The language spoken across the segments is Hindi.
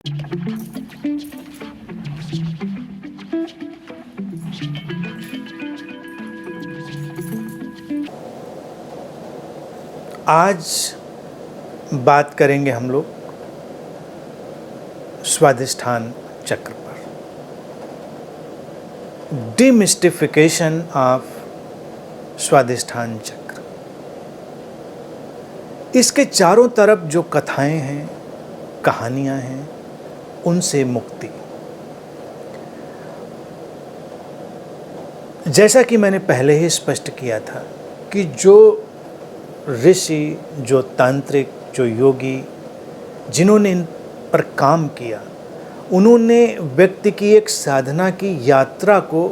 आज बात करेंगे हम लोग स्वादिष्ठान चक्र पर, डिमिस्टिफिकेशन ऑफ स्वादिष्ठान चक्र। इसके चारों तरफ जो कथाएं हैं, कहानियां हैं, उनसे मुक्ति। जैसा कि मैंने पहले ही स्पष्ट किया था कि जो ऋषि, जो तांत्रिक, जो योगी, जिन्होंने इन पर काम किया, उन्होंने व्यक्ति की एक साधना की यात्रा को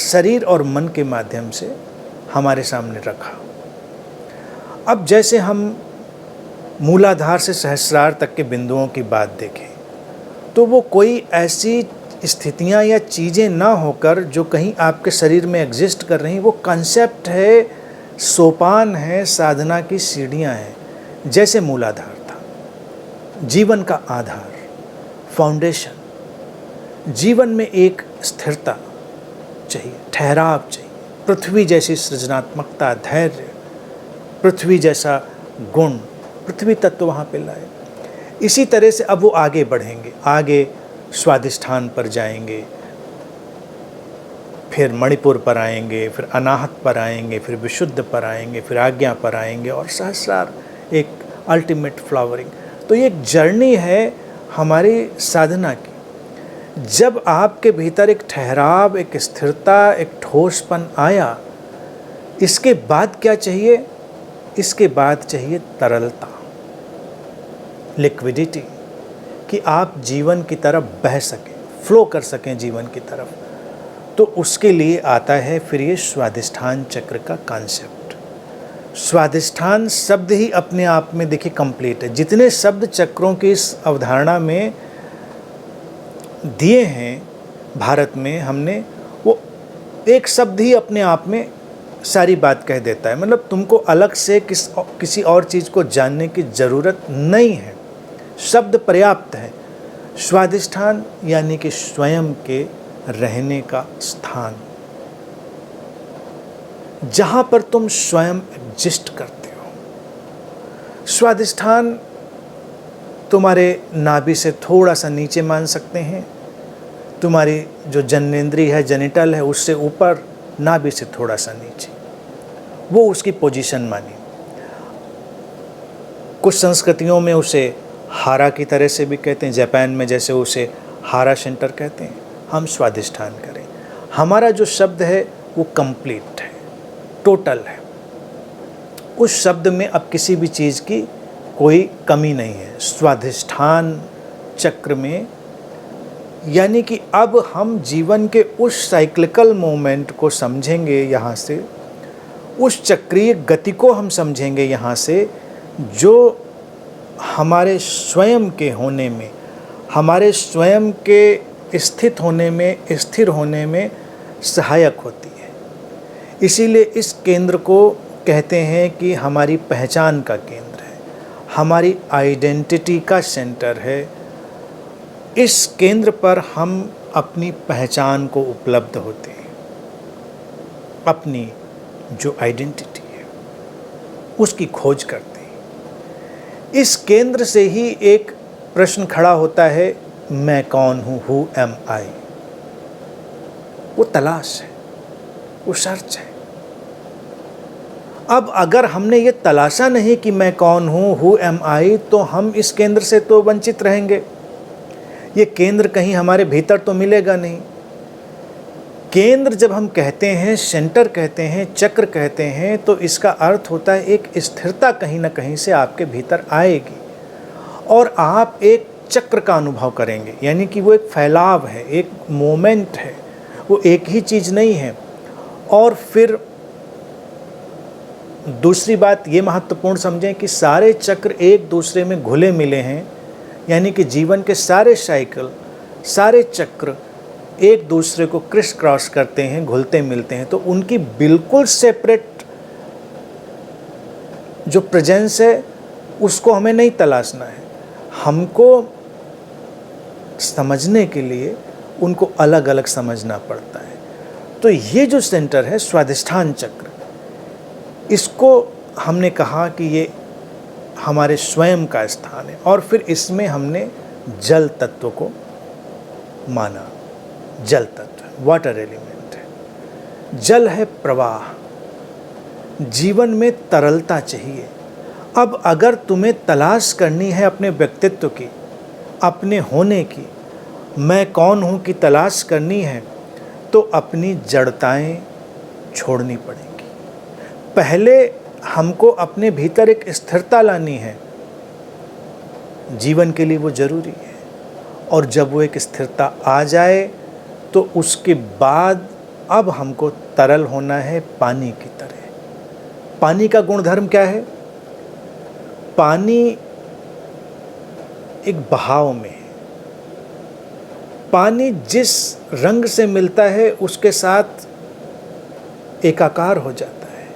शरीर और मन के माध्यम से हमारे सामने रखा। अब जैसे हम मूलाधार से सहस्रार तक के बिंदुओं की बात देखें, तो वो कोई ऐसी स्थितियां या चीज़ें ना होकर जो कहीं आपके शरीर में एग्जिस्ट कर रही, वो कंसेप्ट है, सोपान है, साधना की सीढ़ियां हैं। जैसे मूलाधार था, जीवन का आधार, फाउंडेशन। जीवन में एक स्थिरता चाहिए, ठहराव चाहिए, पृथ्वी जैसी सृजनात्मकता, धैर्य, पृथ्वी जैसा गुण, पृथ्वी तत्व वहाँ पे लाए। इसी तरह से अब वो आगे बढ़ेंगे, आगे स्वादिष्ठान पर जाएंगे, फिर मणिपुर पर आएंगे, फिर अनाहत पर आएंगे, फिर विशुद्ध पर आएंगे, फिर आज्ञा पर आएंगे और सहस्रार, एक अल्टीमेट फ्लावरिंग। तो ये एक जर्नी है हमारी साधना की। जब आपके भीतर एक ठहराव, एक स्थिरता, एक ठोसपन आया, इसके बाद क्या चाहिए? इसके बाद चाहिए तरलता, लिक्विडिटी, कि आप जीवन की तरफ बह सकें, फ्लो कर सकें जीवन की तरफ। तो उसके लिए आता है फिर ये स्वादिष्ठान चक्र का कॉन्सेप्ट। स्वादिष्ठान शब्द ही अपने आप में देखिए कंप्लीट है। जितने शब्द चक्रों की इस अवधारणा में दिए हैं भारत में हमने, वो एक शब्द ही अपने आप में सारी बात कह देता है। मतलब तुमको अलग से किसी और चीज़ को जानने की ज़रूरत नहीं है, शब्द पर्याप्त है। स्वादिष्ठान यानी कि स्वयं के रहने का स्थान, जहां पर तुम स्वयं एग्जिस्ट करते हो। स्वादिष्ठान तुम्हारे नाभि से थोड़ा सा नीचे मान सकते हैं, तुम्हारी जो जननेंद्रिय है, जेनिटल है, उससे ऊपर, नाभि से थोड़ा सा नीचे, वो उसकी पोजीशन मानी। कुछ संस्कृतियों में उसे हारा की तरह से भी कहते हैं, जापान में जैसे उसे हारा सेंटर कहते हैं। हम स्वादिष्ठान करें, हमारा जो शब्द है वो कंप्लीट है, टोटल है। उस शब्द में अब किसी भी चीज़ की कोई कमी नहीं है। स्वादिष्ठान चक्र में यानी कि अब हम जीवन के उस साइक्लिकल मोमेंट को समझेंगे, यहाँ से उस चक्रीय गति को हम समझेंगे यहाँ से, जो हमारे स्वयं के होने में, हमारे स्वयं के स्थित होने में, स्थिर होने में सहायक होती है। इसीलिए इस केंद्र को कहते हैं कि हमारी पहचान का केंद्र है, हमारी आइडेंटिटी का सेंटर है। इस केंद्र पर हम अपनी पहचान को उपलब्ध होते हैं, अपनी जो आइडेंटिटी है उसकी खोज करते हैं। इस केंद्र से ही एक प्रश्न खड़ा होता है, मैं कौन हूँ, हु एम आई। वो तलाश है, वो सर्च है। अब अगर हमने ये तलाशा नहीं कि मैं कौन हूँ, हु एम आई, तो हम इस केंद्र से तो वंचित रहेंगे। ये केंद्र कहीं हमारे भीतर तो मिलेगा नहीं। केंद्र जब हम कहते हैं, सेंटर कहते हैं, चक्र कहते हैं, तो इसका अर्थ होता है एक स्थिरता कहीं ना कहीं से आपके भीतर आएगी और आप एक चक्र का अनुभव करेंगे। यानी कि वो एक फैलाव है, एक मोमेंट है, वो एक ही चीज़ नहीं है। और फिर दूसरी बात ये महत्वपूर्ण समझें कि सारे चक्र एक दूसरे में घुले मिले हैं। यानी कि जीवन के सारे साइकिल, सारे चक्र एक दूसरे को क्रिस क्रॉस करते हैं, घुलते मिलते हैं। तो उनकी बिल्कुल सेपरेट जो प्रेजेंस है उसको हमें नहीं तलाशना है। हमको समझने के लिए उनको अलग अलग समझना पड़ता है। तो ये जो सेंटर है स्वादिष्ठान चक्र, इसको हमने कहा कि ये हमारे स्वयं का स्थान है, और फिर इसमें हमने जल तत्व को माना। जल तत्व वाटर एलिमेंट है, जल है प्रवाह, जीवन में तरलता चाहिए। अब अगर तुम्हें तलाश करनी है अपने व्यक्तित्व की, अपने होने की, मैं कौन हूँ की तलाश करनी है, तो अपनी जड़ताएं छोड़नी पड़ेंगी। पहले हमको अपने भीतर एक स्थिरता लानी है, जीवन के लिए वो ज़रूरी है। और जब वो एक स्थिरता आ जाए तो उसके बाद अब हमको तरल होना है पानी की तरह। पानी का गुणधर्म क्या है? पानी एक बहाव में है। पानी जिस रंग से मिलता है उसके साथ एकाकार हो जाता है।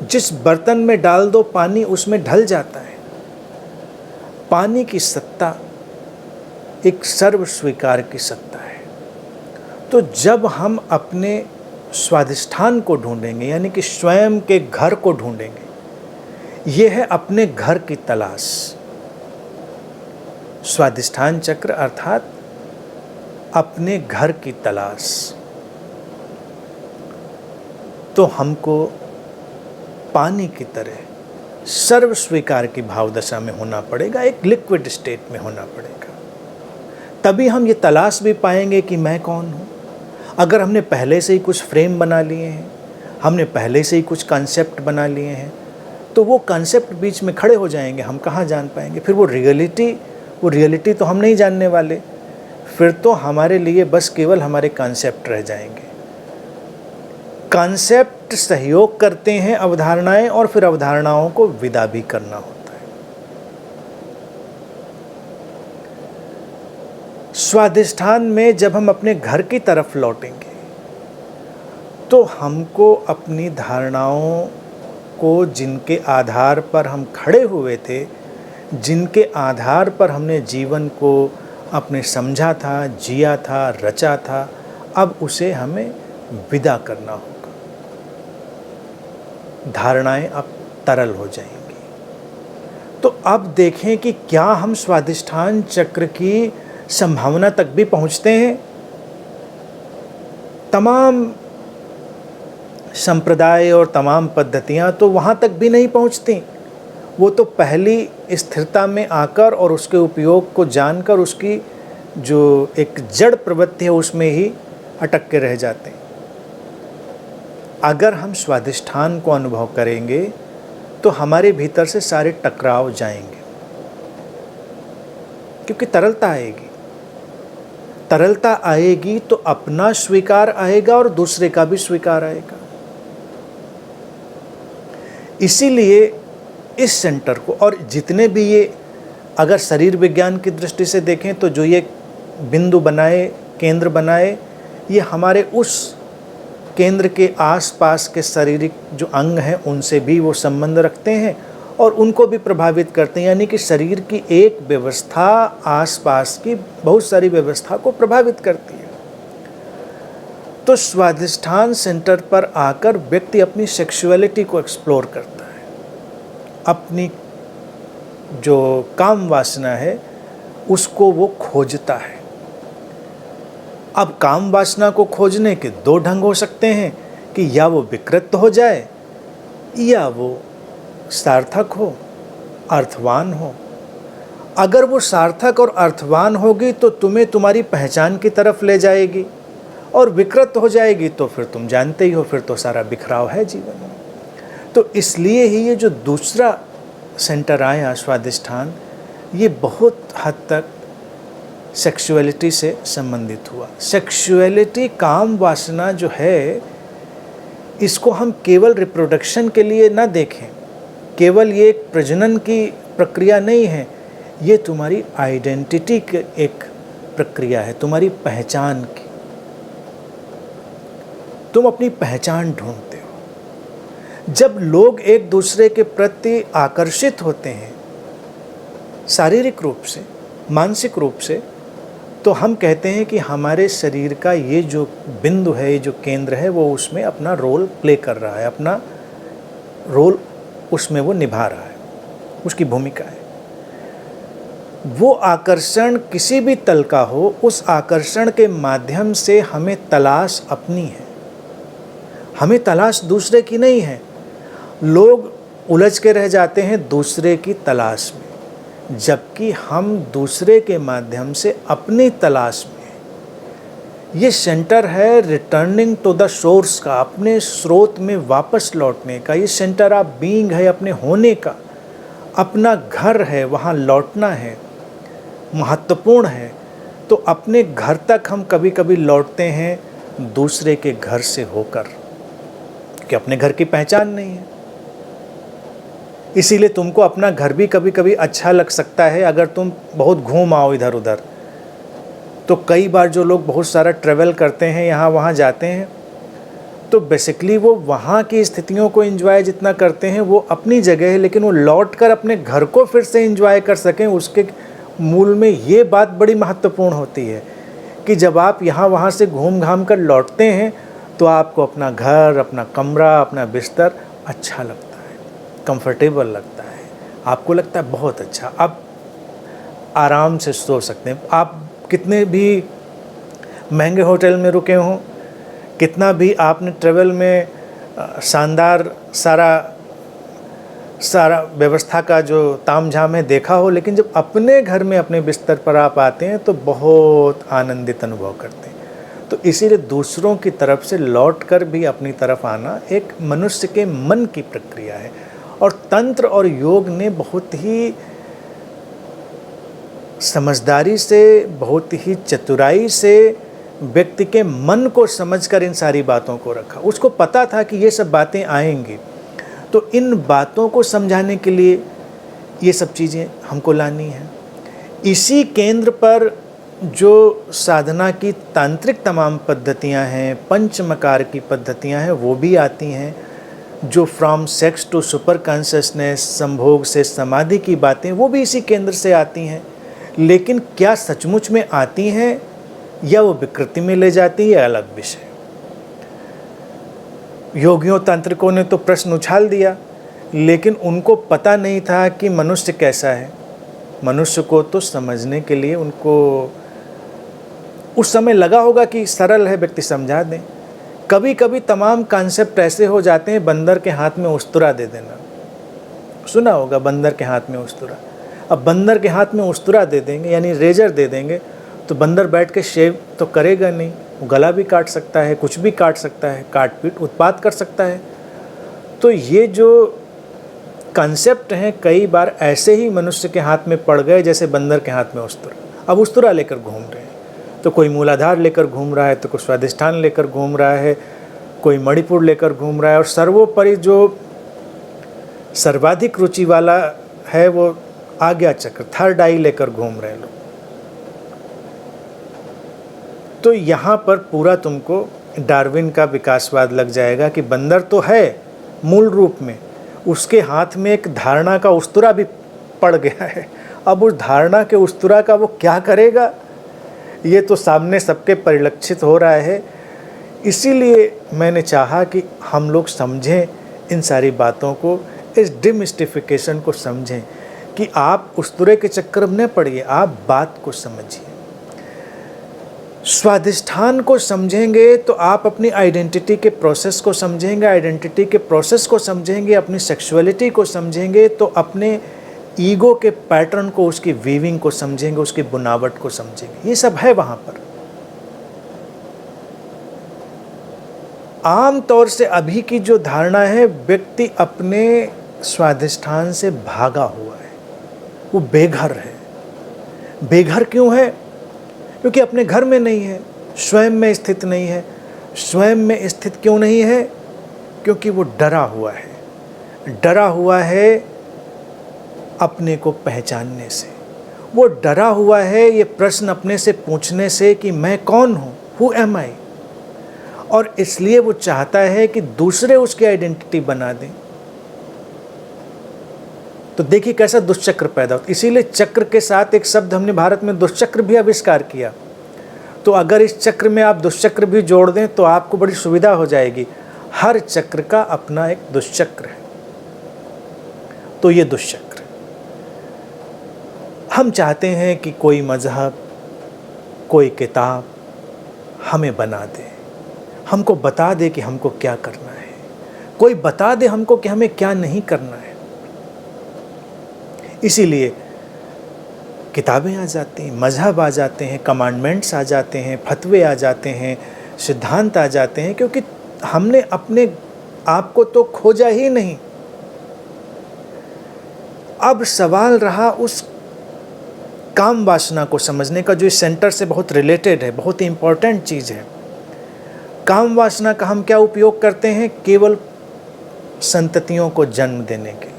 जिस बर्तन में डाल दो पानी उसमें ढल जाता है। पानी की सत्ता एक सर्व स्वीकार की सत्ता है। तो जब हम अपने स्वादिष्ठान को ढूंढेंगे, यानी कि स्वयं के घर को ढूंढेंगे, ये है अपने घर की तलाश। स्वादिष्ठान चक्र अर्थात अपने घर की तलाश। तो हमको पानी की तरह सर्व स्वीकार की भाव दशा में होना पड़ेगा, एक लिक्विड स्टेट में होना पड़ेगा। तभी हम ये तलाश भी पाएंगे कि मैं कौन हूँ। अगर हमने पहले से ही कुछ फ्रेम बना लिए हैं, हमने पहले से ही कुछ कॉन्सेप्ट बना लिए हैं, तो वो कॉन्सेप्ट बीच में खड़े हो जाएंगे, हम कहाँ जान पाएंगे। फिर वो रियलिटी तो हम नहीं जानने वाले, फिर तो हमारे लिए बस केवल हमारे कॉन्सेप्ट रह जाएंगे। कॉन्सेप्ट सहयोग करते हैं अवधारणाएं, और फिर अवधारणाओं को विदा भी करना होता है। स्वादिष्ठान में जब हम अपने घर की तरफ लौटेंगे तो हमको अपनी धारणाओं को, जिनके आधार पर हम खड़े हुए थे, जिनके आधार पर हमने जीवन को अपने समझा था, जिया था, रचा था, अब उसे हमें विदा करना होगा। धारणाएं अब तरल हो जाएंगी। तो अब देखें कि क्या हम स्वादिष्ठान चक्र की संभावना तक भी पहुंचते हैं। तमाम संप्रदाय और तमाम पद्धतियां तो वहां तक भी नहीं पहुंचती। वो तो पहली स्थिरता में आकर और उसके उपयोग को जानकर उसकी जो एक जड़ प्रवृत्ति है उसमें ही अटक के रह जाते हैं। अगर हम स्वादिष्ठान को अनुभव करेंगे तो हमारे भीतर से सारे टकराव जाएंगे, क्योंकि तरलता आएगी। तरलता आएगी तो अपना स्वीकार आएगा और दूसरे का भी स्वीकार आएगा। इसीलिए इस सेंटर को, और जितने भी ये अगर शरीर विज्ञान की दृष्टि से देखें तो जो ये बिंदु बनाए, केंद्र बनाए, ये हमारे उस केंद्र के आसपास के शारीरिक जो अंग हैं उनसे भी वो संबंध रखते हैं और उनको भी प्रभावित करते हैं। यानी कि शरीर की एक व्यवस्था आसपास की बहुत सारी व्यवस्था को प्रभावित करती है। तो स्वादिष्ठान सेंटर पर आकर व्यक्ति अपनी सेक्सुअलिटी को एक्सप्लोर करता है, अपनी जो काम वासना है उसको वो खोजता है। अब काम वासना को खोजने के दो ढंग हो सकते हैं कि या वो विकृत हो जाए या वो सार्थक हो, अर्थवान हो। अगर वो सार्थक और अर्थवान होगी तो तुम्हें तुम्हारी पहचान की तरफ ले जाएगी, और विकृत हो जाएगी तो फिर तुम जानते ही हो, फिर तो सारा बिखराव है जीवन में। तो इसलिए ही ये जो दूसरा सेंटर आया स्वादिष्ठान, ये बहुत हद तक सेक्सुअलिटी से संबंधित हुआ। सेक्सुअलिटी, काम वासना जो है, इसको हम केवल रिप्रोडक्शन के लिए ना देखें, केवल ये एक प्रजनन की प्रक्रिया नहीं है, ये तुम्हारी आइडेंटिटी की एक प्रक्रिया है, तुम्हारी पहचान की। तुम अपनी पहचान ढूंढते हो। जब लोग एक दूसरे के प्रति आकर्षित होते हैं, शारीरिक रूप से, मानसिक रूप से, तो हम कहते हैं कि हमारे शरीर का ये जो बिंदु है, ये जो केंद्र है, वो उसमें अपना रोल प्ले कर रहा है, अपना रोल उसमें वो निभा रहा है, उसकी भूमिका है। वो आकर्षण किसी भी तल का हो, उस आकर्षण के माध्यम से हमें तलाश अपनी है, हमें तलाश दूसरे की नहीं है। लोग उलझ के रह जाते हैं दूसरे की तलाश में, जबकि हम दूसरे के माध्यम से अपनी तलाश में हैं। ये सेंटर है रिटर्निंग टू द सोर्स का, अपने स्रोत में वापस लौटने का। ये सेंटर ऑफ बीइंग है, अपने होने का, अपना घर है, वहाँ लौटना है, महत्वपूर्ण है। तो अपने घर तक हम कभी कभी लौटते हैं दूसरे के घर से होकर, कि अपने घर की पहचान नहीं है। इसीलिए तुमको अपना घर भी कभी कभी अच्छा लग सकता है अगर तुम बहुत घूम आओ इधर उधर। तो कई बार जो लोग बहुत सारा ट्रैवल करते हैं, यहाँ वहाँ जाते हैं, तो बेसिकली वो वहाँ की स्थितियों को एंजॉय जितना करते हैं वो अपनी जगह है, लेकिन वो लौट कर अपने घर को फिर से एंजॉय कर सकें, उसके मूल में ये बात बड़ी महत्वपूर्ण होती है कि जब आप यहाँ वहाँ से घूम घाम कर लौटते हैं तो आपको अपना घर, अपना कमरा, अपना बिस्तर अच्छा लगता है, कंफर्टेबल लगता है, आपको लगता है बहुत अच्छा, आप आराम से सो सकते हैं। आप कितने भी महंगे होटल में रुके हों, कितना भी आपने ट्रैवल में शानदार सारा व्यवस्था का जो तामझाम है देखा हो, लेकिन जब अपने घर में अपने बिस्तर पर आप आते हैं तो बहुत आनंदित अनुभव करते हैं। तो इसीलिए दूसरों की तरफ से लौट कर भी अपनी तरफ आना एक मनुष्य के मन की प्रक्रिया है। और तंत्र और योग ने बहुत ही समझदारी से, बहुत ही चतुराई से व्यक्ति के मन को समझकर इन सारी बातों को रखा। उसको पता था कि ये सब बातें आएंगी, तो इन बातों को समझाने के लिए ये सब चीज़ें हमको लानी हैं। इसी केंद्र पर जो साधना की तांत्रिक तमाम पद्धतियां हैं, पंचमकार की पद्धतियां हैं, वो भी आती हैं। जो from sex to super consciousness, संभोग से समाधि की बातें, वो भी इसी केंद्र से आती हैं। लेकिन क्या सचमुच में आती हैं या वो विकृति में ले जाती है, अलग विषय। योगियों तांत्रिकों ने तो प्रश्न उछाल दिया, लेकिन उनको पता नहीं था कि मनुष्य कैसा है। मनुष्य को तो समझने के लिए उनको उस समय लगा होगा कि सरल है, व्यक्ति समझा दें। कभी कभी तमाम कॉन्सेप्ट ऐसे हो जाते हैं, बंदर के हाथ में उस्तरा दे देना, सुना होगा बंदर के हाथ में उस्तरा। अब बंदर के हाथ में उस्तरा दे देंगे, यानी रेजर दे देंगे, तो बंदर बैठ के शेव तो करेगा नहीं, वो गला भी काट सकता है, कुछ भी काट सकता है, काट पीट उत्पात कर सकता है। तो ये जो कॉन्सेप्ट हैं कई बार ऐसे ही मनुष्य के हाथ में पड़ गए जैसे बंदर के हाथ में उस्तरा। अब उस्तरा लेकर घूम रहे हैं, तो कोई मूलाधार लेकर घूम रहा है, तो कोई स्वादिष्ठान लेकर घूम रहा है, कोई मणिपुर लेकर घूम रहा है, और सर्वोपरि जो सर्वाधिक रुचि वाला है वो आज्ञा चक्र, थर्ड आई लेकर घूम रहे लोग। तो यहाँ पर पूरा तुमको डार्विन का विकासवाद लग जाएगा कि बंदर तो है मूल रूप में, उसके हाथ में एक धारणा का उस्तरा भी पड़ गया है। अब उस धारणा के उस्तरा का वो क्या करेगा, ये तो सामने सबके परिलक्षित हो रहा है। इसीलिए मैंने चाहा कि हम लोग समझें इन सारी बातों को, इस डिमिस्टिफिकेशन को समझें कि आप उस्तरे के चक्कर में न पड़िए, आप बात को समझिए। स्वादिष्ठान को समझेंगे तो आप अपनी आइडेंटिटी के प्रोसेस को समझेंगे, आइडेंटिटी के प्रोसेस को समझेंगे, अपनी सेक्सुअलिटी को समझेंगे, तो अपने ईगो के पैटर्न को, उसकी वीविंग को समझेंगे, उसकी बुनावट को समझेंगे। ये सब है वहाँ पर। आम तौर से अभी की जो धारणा है, व्यक्ति अपने स्वादिष्ठान से भागा हुआ है, वो बेघर है। बेघर क्यों है? क्योंकि अपने घर में नहीं है, स्वयं में स्थित नहीं है। स्वयं में स्थित क्यों नहीं है? क्योंकि वो डरा हुआ है। डरा हुआ है अपने को पहचानने से, वो डरा हुआ है ये प्रश्न अपने से पूछने से कि मैं कौन हूँ, हु एम आई। और इसलिए वो चाहता है कि दूसरे उसकी आइडेंटिटी बना दें। तो देखिए कैसा दुष्चक्र पैदा होता है। इसीलिए चक्र के साथ एक शब्द हमने भारत में दुष्चक्र भी आविष्कार किया। तो अगर इस चक्र में आप दुष्चक्र भी जोड़ दें तो आपको बड़ी सुविधा हो जाएगी। हर चक्र का अपना एक दुष्चक्र है। तो ये दुष्चक्र, हम चाहते हैं कि कोई मजहब, कोई किताब हमें बना दे, हमको बता दे कि हमको क्या करना है, कोई बता दे हमको कि हमें क्या नहीं करना है। इसीलिए किताबें आ जाती हैं, मजहब आ जाते हैं, कमांडमेंट्स आ जाते हैं, फतवे आ जाते हैं, सिद्धांत आ जाते हैं, क्योंकि हमने अपने आप को तो खोजा ही नहीं। अब सवाल रहा उस काम वासना को समझने का, जो इस सेंटर से बहुत रिलेटेड है, बहुत ही इंपॉर्टेंट चीज़ है। काम वासना का हम क्या उपयोग करते हैं? केवल संततियों को जन्म देने के लिए।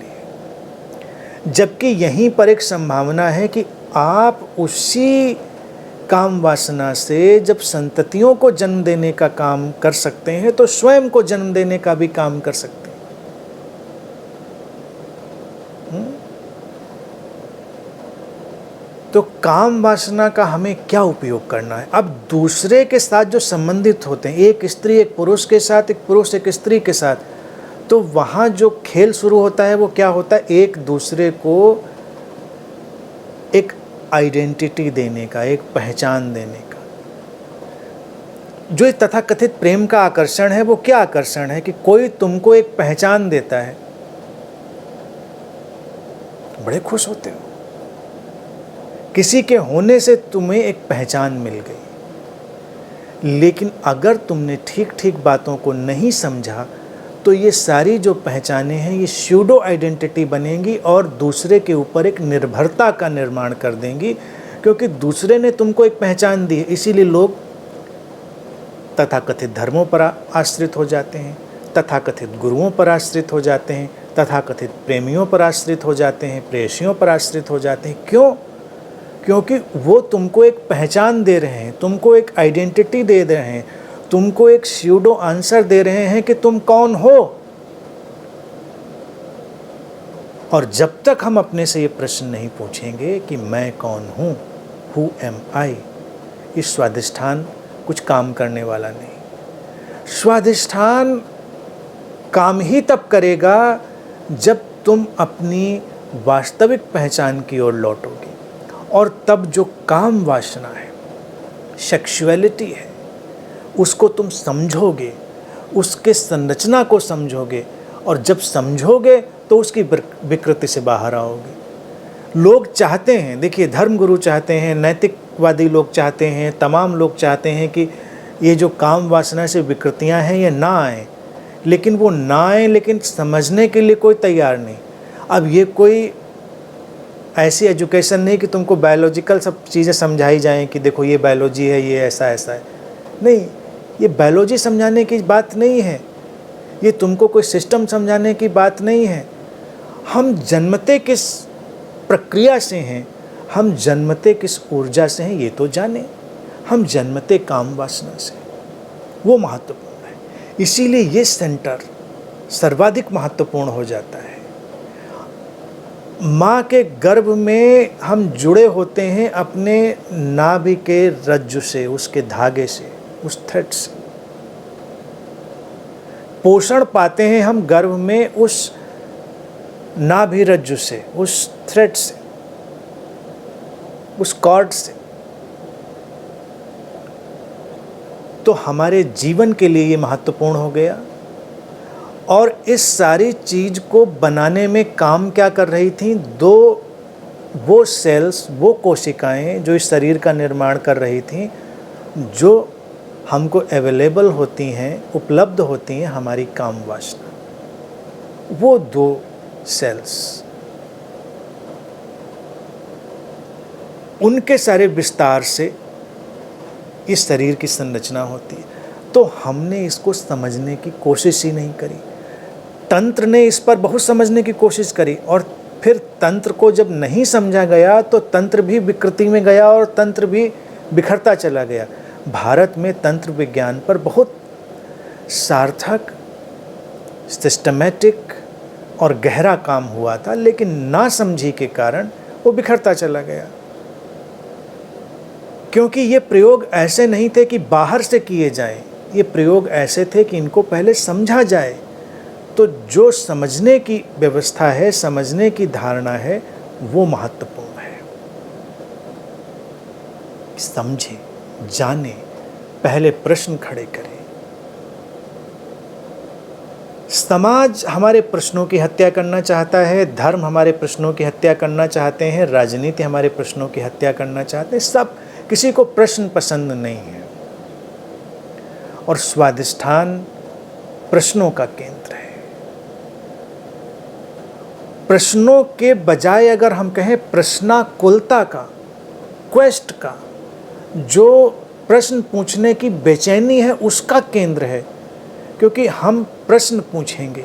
जबकि यहीं पर एक संभावना है कि आप उसी काम वासना से जब संततियों को जन्म देने का काम कर सकते हैं तो स्वयं को जन्म देने का भी काम कर सकते हैं। तो काम वासना का हमें क्या उपयोग करना है? अब दूसरे के साथ जो संबंधित होते हैं, एक स्त्री एक पुरुष के साथ, एक पुरुष एक स्त्री के साथ, तो वहाँ जो खेल शुरू होता है वो क्या होता है? एक दूसरे को एक आइडेंटिटी देने का, एक पहचान देने का। जो तथाकथित प्रेम का आकर्षण है वो क्या आकर्षण है? कि कोई तुमको एक पहचान देता है, बड़े खुश होते हो। किसी के होने से तुम्हें एक पहचान मिल गई। लेकिन अगर तुमने ठीक ठीक बातों को नहीं समझा तो ये सारी जो पहचानें हैं ये स्यूडो आइडेंटिटी बनेंगी और दूसरे के ऊपर एक निर्भरता का निर्माण कर देंगी, क्योंकि दूसरे ने तुमको एक पहचान दी है। इसीलिए लोग तथाकथित धर्मों पर आश्रित हो जाते हैं, तथाकथित गुरुओं पर आश्रित हो जाते हैं, तथाकथित प्रेमियों पर आश्रित हो जाते हैं, प्रेयसियों पर आश्रित हो जाते हैं। क्यों? क्योंकि वो तुमको एक पहचान दे रहे हैं, तुमको एक आइडेंटिटी दे रहे हैं, तुमको एक स्यूडो आंसर दे रहे हैं कि तुम कौन हो। और जब तक हम अपने से ये प्रश्न नहीं पूछेंगे कि मैं कौन हूँ, हु एम आई, इस स्वाधिष्ठान कुछ काम करने वाला नहीं। स्वाधिष्ठान काम ही तब करेगा जब तुम अपनी वास्तविक पहचान की ओर लौटोगे। और तब जो काम वासना है, सेक्सुअलिटी है, उसको तुम समझोगे, उसके संरचना को समझोगे, और जब समझोगे तो उसकी विकृति से बाहर आओगे। लोग चाहते हैं, देखिए धर्मगुरु चाहते हैं, नैतिकवादी लोग चाहते हैं, तमाम लोग चाहते हैं कि ये जो काम वासना से विकृतियां हैं ये ना आए, लेकिन वो ना आए, लेकिन समझने के लिए कोई तैयार नहीं। अब ये कोई ऐसी एजुकेशन नहीं कि तुमको बायोलॉजिकल सब चीज़ें समझाई जाएं कि देखो ये बायोलॉजी है, ये ऐसा ऐसा है। नहीं, ये बायोलॉजी समझाने की बात नहीं है, ये तुमको कोई सिस्टम समझाने की बात नहीं है। हम जन्मते किस प्रक्रिया से हैं, हम जन्मते किस ऊर्जा से हैं ये तो जाने। हम जन्मते काम वासना से, वो महत्वपूर्ण है। इसीलिए ये सेंटर सर्वाधिक महत्वपूर्ण हो जाता है। माँ के गर्भ में हम जुड़े होते हैं अपने नाभि के रज्जु से, उसके धागे से, उस थ्रेड से। पोषण पाते हैं हम गर्भ में उस नाभि रज्जु से, उस थ्रेड से, उस कॉर्ड से। तो हमारे जीवन के लिए ये महत्वपूर्ण हो गया। और इस सारी चीज़ को बनाने में काम क्या कर रही थी? दो वो सेल्स, वो कोशिकाएं जो इस शरीर का निर्माण कर रही थी, जो हमको अवेलेबल होती हैं, उपलब्ध होती हैं हमारी काम वासना। वो दो सेल्स, उनके सारे विस्तार से इस शरीर की संरचना होती है। तो हमने इसको समझने की कोशिश ही नहीं करी। तंत्र ने इस पर बहुत समझने की कोशिश करी, और फिर तंत्र को जब नहीं समझा गया तो तंत्र भी विकृति में गया और तंत्र भी बिखरता चला गया। भारत में तंत्र विज्ञान पर बहुत सार्थक, सिस्टमेटिक और गहरा काम हुआ था, लेकिन नासमझी के कारण वो बिखरता चला गया। क्योंकि ये प्रयोग ऐसे नहीं थे कि बाहर से किए जाएं, ये प्रयोग ऐसे थे कि इनको पहले समझा जाए। तो जो समझने की व्यवस्था है, समझने की धारणा है, वो महत्वपूर्ण है। समझे, जाने, पहले प्रश्न खड़े करें। समाज हमारे प्रश्नों की हत्या करना चाहता है, धर्म हमारे प्रश्नों की हत्या करना चाहते हैं, राजनीति हमारे प्रश्नों की हत्या करना चाहते हैं। सब, किसी को प्रश्न पसंद नहीं है। और स्वाधिष्ठान प्रश्नों का केंद्र है। प्रश्नों के बजाय अगर हम कहें प्रश्नाकुलता का, क्वेस्ट का, जो प्रश्न पूछने की बेचैनी है, उसका केंद्र है। क्योंकि हम प्रश्न पूछेंगे,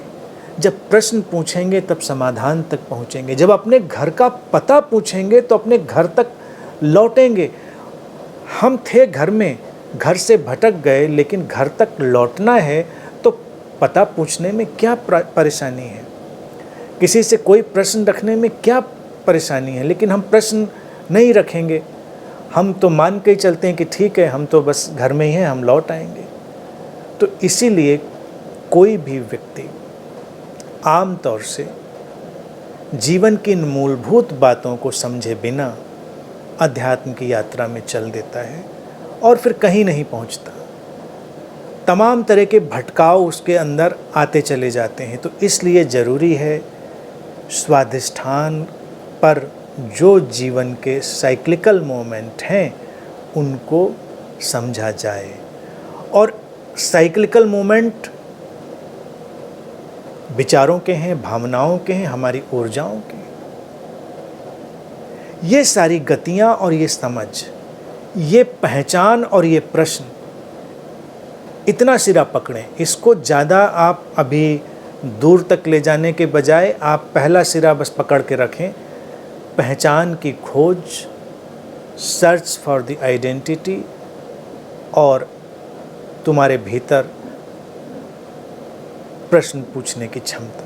जब प्रश्न पूछेंगे तब समाधान तक पहुंचेंगे। जब अपने घर का पता पूछेंगे तो अपने घर तक लौटेंगे। हम थे घर में, घर से भटक गए, लेकिन घर तक लौटना है तो पता पूछने में क्या परेशानी है? किसी से कोई प्रश्न रखने में क्या परेशानी है? लेकिन हम प्रश्न नहीं रखेंगे। हम तो मान के ही चलते हैं कि ठीक है, हम तो बस घर में ही हैं, हम लौट आएंगे। तो इसीलिए कोई भी व्यक्ति आम तौर से जीवन की इन मूलभूत बातों को समझे बिना अध्यात्म की यात्रा में चल देता है और फिर कहीं नहीं पहुंचता। तमाम तरह के भटकाव उसके अंदर आते चले जाते हैं। तो इसलिए ज़रूरी है स्वाधिष्ठान पर जो जीवन के साइक्लिकल मोमेंट हैं उनको समझा जाए। और साइक्लिकल मोमेंट विचारों के हैं, भावनाओं के हैं, हमारी ऊर्जाओं के। ये सारी गतियाँ और ये समझ, ये पहचान और ये प्रश्न इतना सिरा पकड़ें। इसको ज़्यादा आप अभी दूर तक ले जाने के बजाय आप पहला सिरा बस पकड़ के रखें। पहचान की खोज, सर्च फॉर द आइडेंटिटी, और तुम्हारे भीतर प्रश्न पूछने की क्षमता।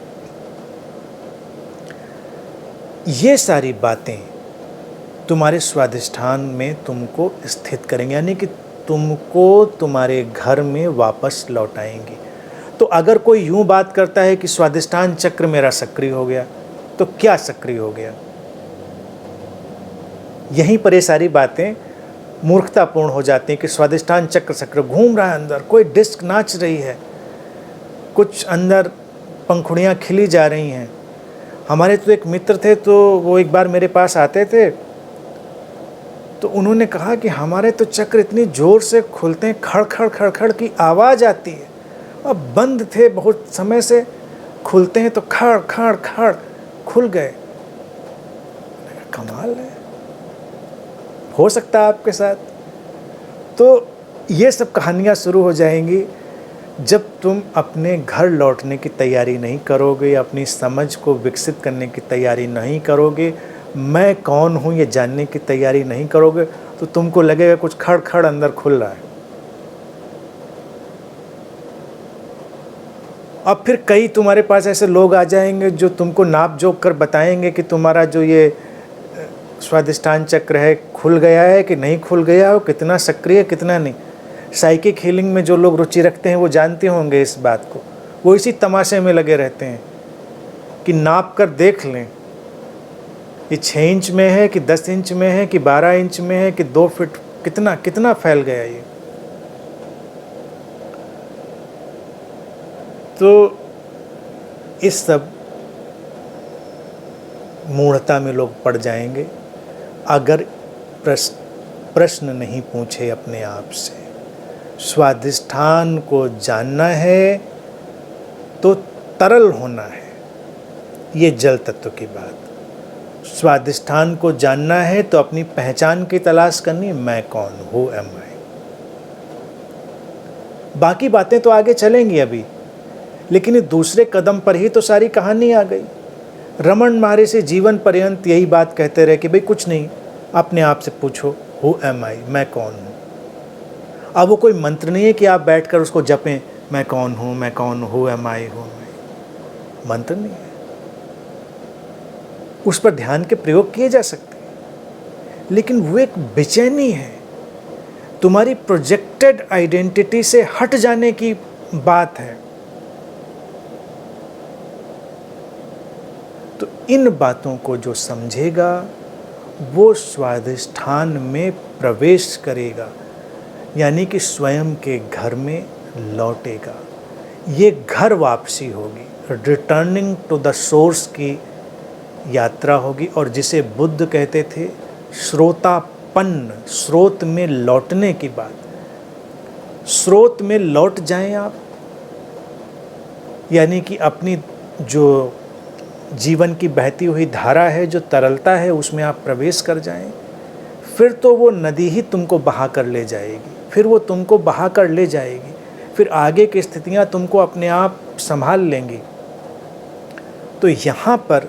ये सारी बातें तुम्हारे स्वाधिष्ठान में तुमको स्थित करेंगे, यानी कि तुमको तुम्हारे घर में वापस लौटाएंगी। तो अगर कोई यूं बात करता है कि स्वाधिष्ठान चक्र मेरा सक्रिय हो गया, तो क्या सक्रिय हो गया? यहीं पर ये सारी बातें मूर्खतापूर्ण हो जाती हैं कि स्वाधिष्ठान चक्र सक्रिय घूम रहा है, अंदर कोई डिस्क नाच रही है, कुछ अंदर पंखुड़ियाँ खिली जा रही हैं। हमारे तो एक मित्र थे, तो वो एक बार मेरे पास आते थे, तो उन्होंने कहा कि हमारे तो चक्र इतनी ज़ोर से खुलते हैं, खड़ खड़ खड़ खड़ की आवाज़ आती है, और बंद थे बहुत समय से, खुलते हैं तो खड़ खड़ खड़ खुल गए। कमाल है, हो सकता है आपके साथ। तो ये सब कहानियाँ शुरू हो जाएंगी जब तुम अपने घर लौटने की तैयारी नहीं करोगे, अपनी समझ को विकसित करने की तैयारी नहीं करोगे, मैं कौन हूँ ये जानने की तैयारी नहीं करोगे, तो तुमको लगेगा कुछ खड़ खड़ अंदर खुल रहा है। अब फिर कई तुम्हारे पास ऐसे लोग आ जाएंगे जो तुमको नाप जोक कर बताएंगे कि तुम्हारा जो ये स्वाधिष्ठान चक्र है खुल गया है कि नहीं खुल गया हो, कितना सक्रिय कितना नहीं। साइकिक हीलिंग में जो लोग रुचि रखते हैं वो जानते होंगे इस बात को। वो इसी तमाशे में लगे रहते हैं कि नाप कर देख लें ये 6 इंच में है कि 10 इंच में है कि 12 इंच में है कि 2 फीट, कितना कितना फैल गया ये। तो इस सब मूढ़ता में लोग पड़ जाएंगे अगर प्रश्न नहीं पूछे अपने आप से। स्वाधिष्ठान को जानना है तो तरल होना है, ये जल तत्व की बात। स्वाधिष्ठान को जानना है तो अपनी पहचान की तलाश करनी, मैं कौन हूँ, हु एम आई। बाकी बातें तो आगे चलेंगी अभी, लेकिन ये दूसरे कदम पर ही तो सारी कहानी आ गई। रमन महर्षि जीवन पर्यंत यही बात कहते रहे कि भाई कुछ नहीं, अपने आप से पूछो, हु एम आई, मैं कौन हूँ। अब वो कोई मंत्र नहीं है कि आप बैठकर उसको जपें, मैं कौन हूँ, मैं कौन हूँ, who am I, who am I. मंत्र नहीं है, उस पर ध्यान के प्रयोग किए जा सकते हैं, लेकिन वो एक बेचैनी है, तुम्हारी प्रोजेक्टेड आइडेंटिटी से हट जाने की बात है। तो इन बातों को जो समझेगा वो स्वाधिष्ठान में प्रवेश करेगा, यानी कि स्वयं के घर में लौटेगा। ये घर वापसी होगी, रिटर्निंग टू द सोर्स की यात्रा होगी। और जिसे बुद्ध कहते थे श्रोतापन्न, स्रोत में लौटने की बात। स्रोत में लौट जाएं आप, यानी कि अपनी जो जीवन की बहती हुई धारा है, जो तरलता है, उसमें आप प्रवेश कर जाएं। फिर तो वो नदी ही तुमको बहा कर ले जाएगी, फिर वो तुमको बहा कर ले जाएगी, फिर आगे की स्थितियां तुमको अपने आप संभाल लेंगी। तो यहाँ पर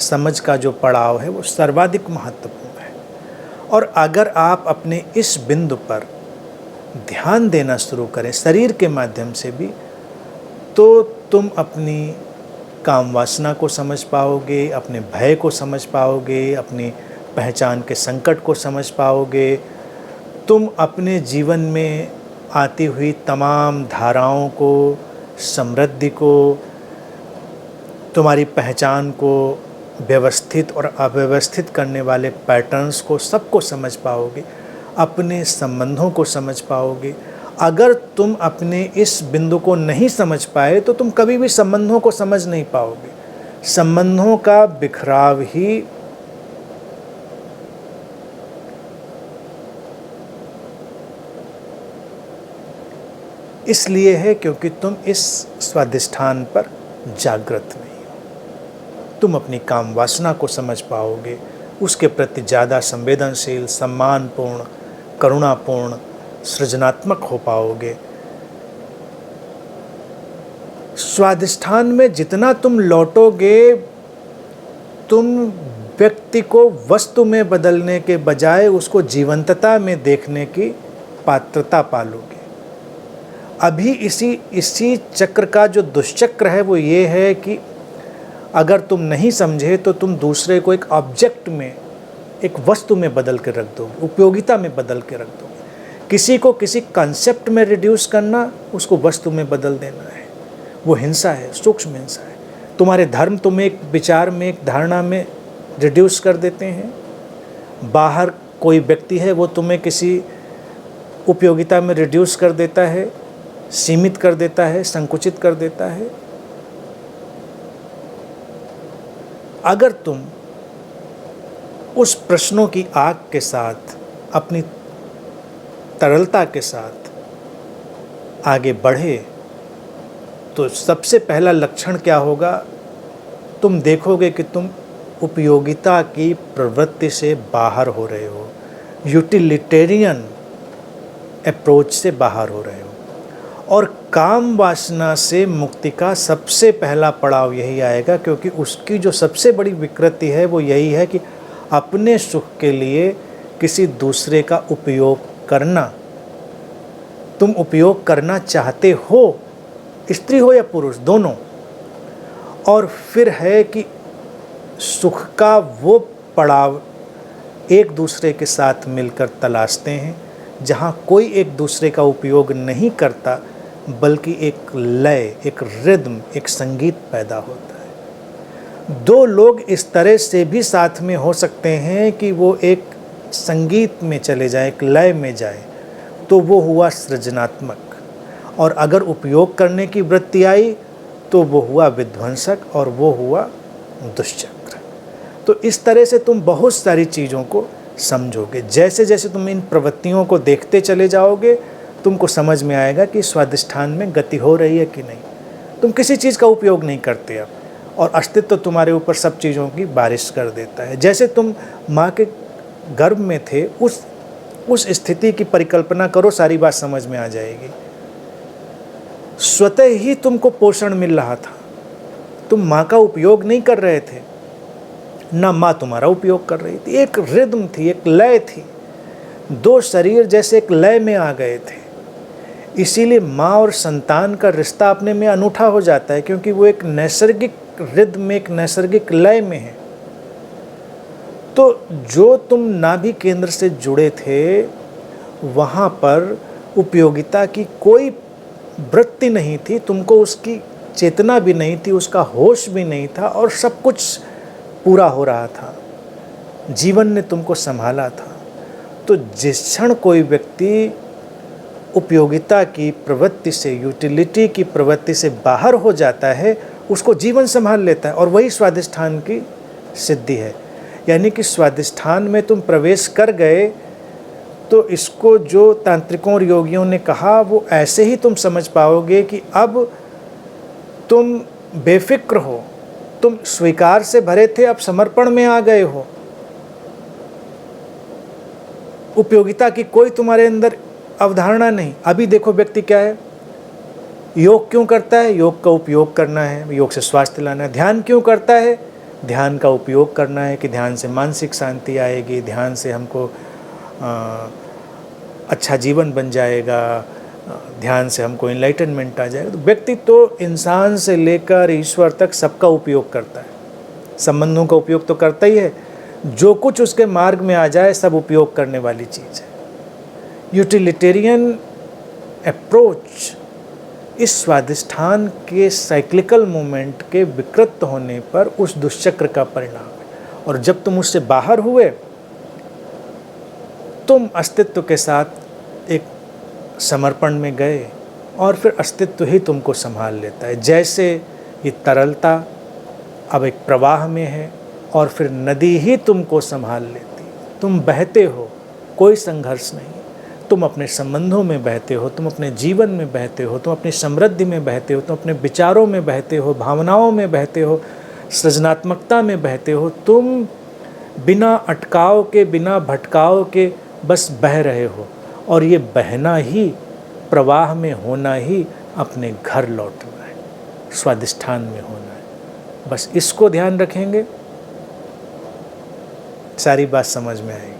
समझ का जो पड़ाव है वो सर्वाधिक महत्वपूर्ण है। और अगर आप अपने इस बिंदु पर ध्यान देना शुरू करें शरीर के माध्यम से भी, तो तुम अपनी काम वासना को समझ पाओगे, अपने भय को समझ पाओगे, अपनी पहचान के संकट को समझ पाओगे। तुम अपने जीवन में आती हुई तमाम धाराओं को, समृद्धि को, तुम्हारी पहचान को व्यवस्थित और अव्यवस्थित करने वाले पैटर्न्स को, सबको समझ पाओगे, अपने संबंधों को समझ पाओगे। अगर तुम अपने इस बिंदु को नहीं समझ पाए तो तुम कभी भी संबंधों को समझ नहीं पाओगे। संबंधों का बिखराव ही इसलिए है क्योंकि तुम इस स्वाधिष्ठान पर जागृत नहीं हो। तुम अपनी काम वासना को समझ पाओगे, उसके प्रति ज़्यादा संवेदनशील, सम्मानपूर्ण, करुणापूर्ण, सृजनात्मक हो पाओगे। स्वाधिष्ठान में जितना तुम लौटोगे, तुम व्यक्ति को वस्तु में बदलने के बजाय उसको जीवंतता में देखने की पात्रता पालोगे। अभी इसी चक्र का जो दुष्चक्र है वो ये है कि अगर तुम नहीं समझे तो तुम दूसरे को एक ऑब्जेक्ट में, एक वस्तु में बदल के रख दोगे, उपयोगिता में बदल के रख दोगे। किसी को किसी कंसेप्ट में रिड्यूस करना, उसको वस्तु में बदल देना है, वो हिंसा है, सूक्ष्म हिंसा है। तुम्हारे धर्म तुम्हें एक विचार में, एक धारणा में रिड्यूस कर देते हैं। बाहर कोई व्यक्ति है, वो तुम्हें किसी उपयोगिता में रिड्यूस कर देता है, सीमित कर देता है, संकुचित कर देता है। अगर तुम उस प्रश्नों की आग के साथ, अपनी तरलता के साथ आगे बढ़े तो सबसे पहला लक्षण क्या होगा? तुम देखोगे कि तुम उपयोगिता की प्रवृत्ति से बाहर हो रहे हो, यूटिलिटेरियन अप्रोच से बाहर हो रहे हो। और काम वासना से मुक्ति का सबसे पहला पड़ाव यही आएगा, क्योंकि उसकी जो सबसे बड़ी विकृति है वो यही है कि अपने सुख के लिए किसी दूसरे का उपयोग करना। तुम उपयोग करना चाहते हो, स्त्री हो या पुरुष, दोनों। और फिर है कि सुख का वो पड़ाव एक दूसरे के साथ मिलकर तलाशते हैं, जहाँ कोई एक दूसरे का उपयोग नहीं करता, बल्कि एक लय, एक रिदम, एक संगीत पैदा होता है। दो लोग इस तरह से भी साथ में हो सकते हैं कि वो एक संगीत में चले जाए, एक लय में जाए, तो वो हुआ सृजनात्मक। और अगर उपयोग करने की वृत्ति आई तो वो हुआ विध्वंसक, और वो हुआ दुष्चक्र। तो इस तरह से तुम बहुत सारी चीज़ों को समझोगे। जैसे जैसे तुम इन प्रवृत्तियों को देखते चले जाओगे, तुमको समझ में आएगा कि स्वाधिष्ठान में गति हो रही है कि नहीं। तुम किसी चीज़ का उपयोग नहीं करते अब, और अस्तित्व तुम्हारे ऊपर सब चीज़ों की बारिश कर देता है। जैसे तुम माँ के गर्भ में थे, उस स्थिति की परिकल्पना करो, सारी बात समझ में आ जाएगी। स्वतः ही तुमको पोषण मिल रहा था, तुम माँ का उपयोग नहीं कर रहे थे, ना माँ तुम्हारा उपयोग कर रही थी। एक रिदम थी, एक लय थी, दो शरीर जैसे एक लय में आ गए थे। इसीलिए माँ और संतान का रिश्ता अपने में अनूठा हो जाता है, क्योंकि वो एक नैसर्गिक रिदम में, एक नैसर्गिक लय में है। तो जो तुम नाभि केंद्र से जुड़े थे वहाँ पर उपयोगिता की कोई वृत्ति नहीं थी, तुमको उसकी चेतना भी नहीं थी, उसका होश भी नहीं था, और सब कुछ पूरा हो रहा था, जीवन ने तुमको संभाला था। तो जिस क्षण कोई व्यक्ति उपयोगिता की प्रवृत्ति से, यूटिलिटी की प्रवृत्ति से बाहर हो जाता है, उसको जीवन संभाल लेता है, और वही स्वादिष्ठान की सिद्धि है। यानी कि स्वादिष्ठान में तुम प्रवेश कर गए तो इसको जो तांत्रिकों और योगियों ने कहा वो ऐसे ही तुम समझ पाओगे कि अब तुम बेफिक्र हो, तुम स्वीकार से भरे थे, अब समर्पण में आ गए हो। उपयोगिता की कोई तुम्हारे अंदर अवधारणा नहीं। अभी देखो व्यक्ति क्या है, योग क्यों करता है? योग का उपयोग करना है, योग से स्वास्थ्य लाना है। ध्यान क्यों करता है? ध्यान का उपयोग करना है कि ध्यान से मानसिक शांति आएगी, ध्यान से हमको अच्छा जीवन बन जाएगा, ध्यान से हमको इनलाइटनमेंट आ जाएगा। तो व्यक्ति तो इंसान से लेकर ईश्वर तक सबका उपयोग करता है, संबंधों का उपयोग तो करता ही है। जो कुछ उसके मार्ग में आ जाए सब उपयोग करने वाली चीज़ है। यूटिलिटेरियन अप्रोच इस स्वादिष्ठान के साइक्लिकल मूवमेंट के विकृत होने पर उस दुष्चक्र का परिणाम है। और जब तुम उससे बाहर हुए, तुम अस्तित्व के साथ एक समर्पण में गए, और फिर अस्तित्व ही तुमको संभाल लेता है। जैसे ये तरलता अब एक प्रवाह में है, और फिर नदी ही तुमको संभाल लेती। तुम बहते हो, कोई संघर्ष नहीं। तुम अपने संबंधों में बहते हो, तुम अपने जीवन में बहते हो, तुम अपनी समृद्धि में बहते हो, तुम अपने विचारों में बहते हो, भावनाओं में बहते हो, सृजनात्मकता में बहते हो। तुम बिना अटकाव के, बिना भटकाव के बस बह रहे हो। और ये बहना ही, प्रवाह में होना ही अपने घर लौटना है, स्वादिष्ठान में होना है। बस इसको ध्यान रखेंगे, सारी बात समझ में आएगी।